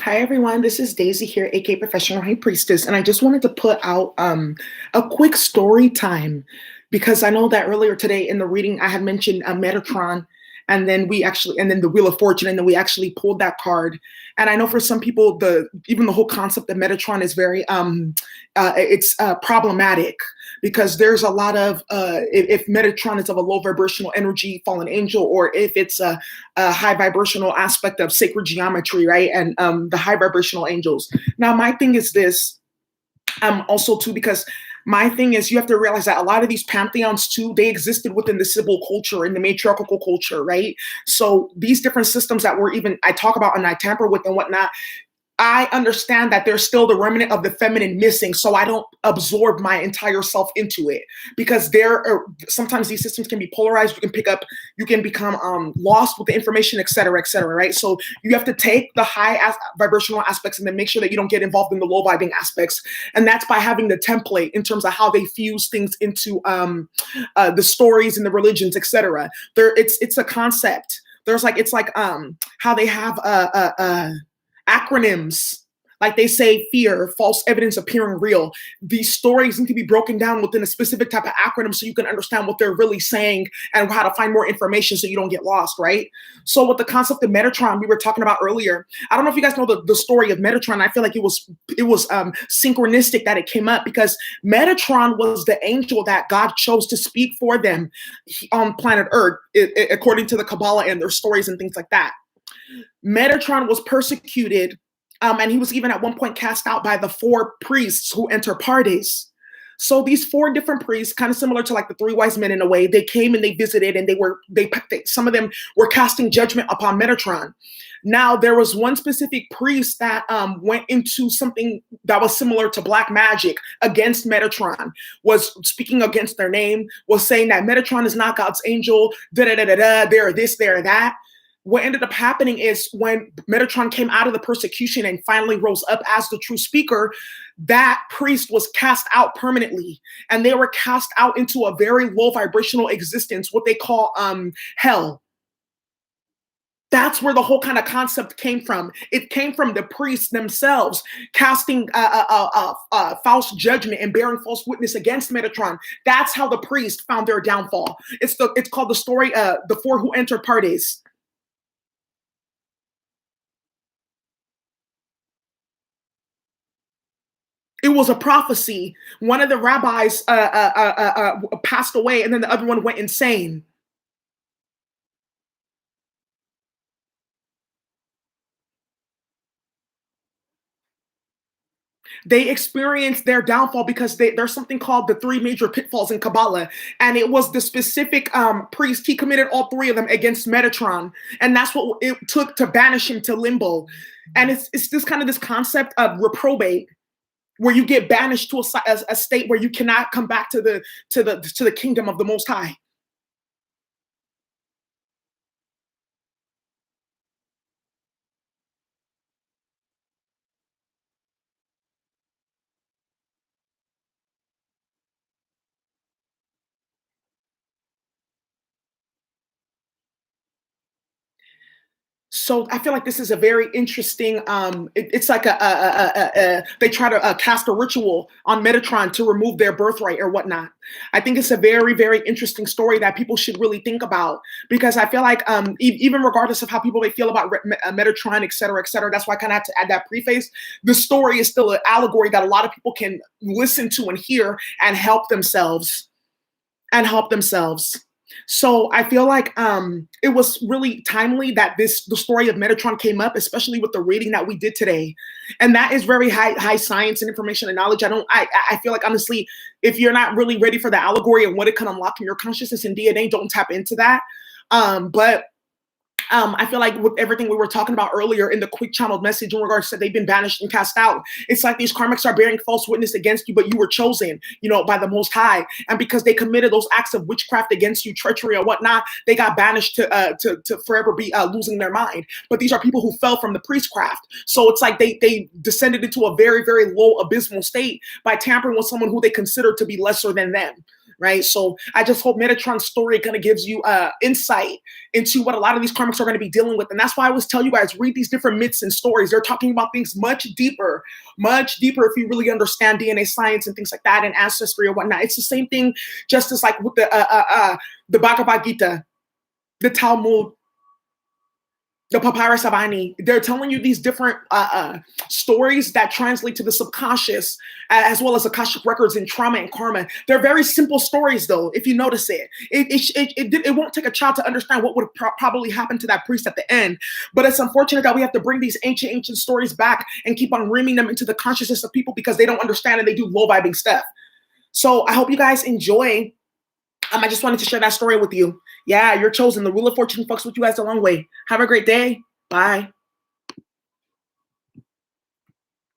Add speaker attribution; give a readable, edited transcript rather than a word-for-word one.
Speaker 1: Hi everyone, this is Daisy here, aka Professional High Priestess, and I just wanted to put out a quick story time because I know that earlier today in the reading I had mentioned Metatron, and then the Wheel of Fortune, and then we actually pulled that card. And I know for some people, the even the whole concept of Metatron is very it's problematic because there's a lot of if Metatron is of a low vibrational energy, fallen angel, or if it's a high vibrational aspect of sacred geometry, right? And the high vibrational angels. Now, my thing is this, also too, because my thing is you have to realize that a lot of these pantheons too, they existed within the Sibyl culture and the matriarchal culture, right? So these different systems that were even I talk about and I tamper with and whatnot, I understand that there's still the remnant of the feminine missing, so I don't absorb my entire self into it because there are sometimes these systems can be polarized. You can pick up, you can become lost with the information, et cetera, right? So you have to take the vibrational aspects and then make sure that you don't get involved in the low vibing aspects, and that's by having the template in terms of how they fuse things into the stories and the religions, etc. It's a concept. It's like how they have acronyms, like they say fear, false evidence appearing real. These stories need to be broken down within a specific type of acronym so you can understand what they're really saying and how to find more information so you don't get lost, right? So with the concept of Metatron we were talking about earlier, I don't know if you guys know the story of Metatron. I feel like it was synchronistic that it came up because Metatron was the angel that God chose to speak for them on planet Earth, according to the Kabbalah and their stories and things like that. Metatron was persecuted, and he was even at one point cast out by the four priests who enter Pardes. So these four different priests, kind of similar to like the three wise men in a way, they came and they visited, and some of them were casting judgment upon Metatron. Now there was one specific priest that went into something that was similar to black magic against Metatron, was speaking against their name, was saying that Metatron is not God's angel, they're this, they're that. What ended up happening is when Metatron came out of the persecution and finally rose up as the true speaker, that priest was cast out permanently, and they were cast out into a very low vibrational existence, what they call hell. That's where the whole kind of concept came from. It came from the priests themselves casting false judgment and bearing false witness against Metatron. That's how the priest found their downfall. It's called the story, the four who entered Pardes. It was a prophecy. One of the rabbis passed away, and then the other one went insane. They experienced their downfall because there's something called the three major pitfalls in Kabbalah, and it was the specific priest. He committed all three of them against Metatron, and that's what it took to banish him to limbo. And it's this kind of this concept of reprobate, where you get banished to a state where you cannot come back to the kingdom of the Most High. So I feel like this is a very interesting. It's like they try to cast a ritual on Metatron to remove their birthright or whatnot. I think it's a very very interesting story that people should really think about because I feel like even regardless of how people may feel about Metatron, et cetera, that's why I kind of had to add that preface. The story is still an allegory that a lot of people can listen to and hear and help themselves and help themselves. So I feel like it was really timely that the story of Metatron came up, especially with the reading that we did today, and that is very high science and information and knowledge. I feel like honestly, if you're not really ready for the allegory and what it can unlock in your consciousness and DNA, don't tap into that. But I feel like with everything we were talking about earlier in the quick channeled message in regards to they've been banished and cast out, it's like these karmics are bearing false witness against you, but you were chosen, by the Most High. And because they committed those acts of witchcraft against you, treachery or whatnot, they got banished to forever be losing their mind. But these are people who fell from the priestcraft. So it's like they descended into a very, very low abysmal state by tampering with someone who they consider to be lesser than them. right? So I just hope Metatron's story kind of gives you insight into what a lot of these karmics are going to be dealing with. And that's why I always tell you guys, read these different myths and stories. They're talking about things much deeper if you really understand DNA science and things like that and ancestry or whatnot. It's the same thing just as like with the Bhagavad Gita, the Talmud, the Papyrus of Ani. They're telling you these different stories that translate to the subconscious, as well as Akashic records and trauma and karma. They're very simple stories, though, if you notice it. It won't take a child to understand what would probably happen to that priest at the end. But it's unfortunate that we have to bring these ancient stories back and keep on reaming them into the consciousness of people because they don't understand and they do low-vibing stuff. So I hope you guys enjoy. I just wanted to share that story with you. Yeah, you're chosen. The Wheel of Fortune fucks with you guys a long way. Have a great day. Bye.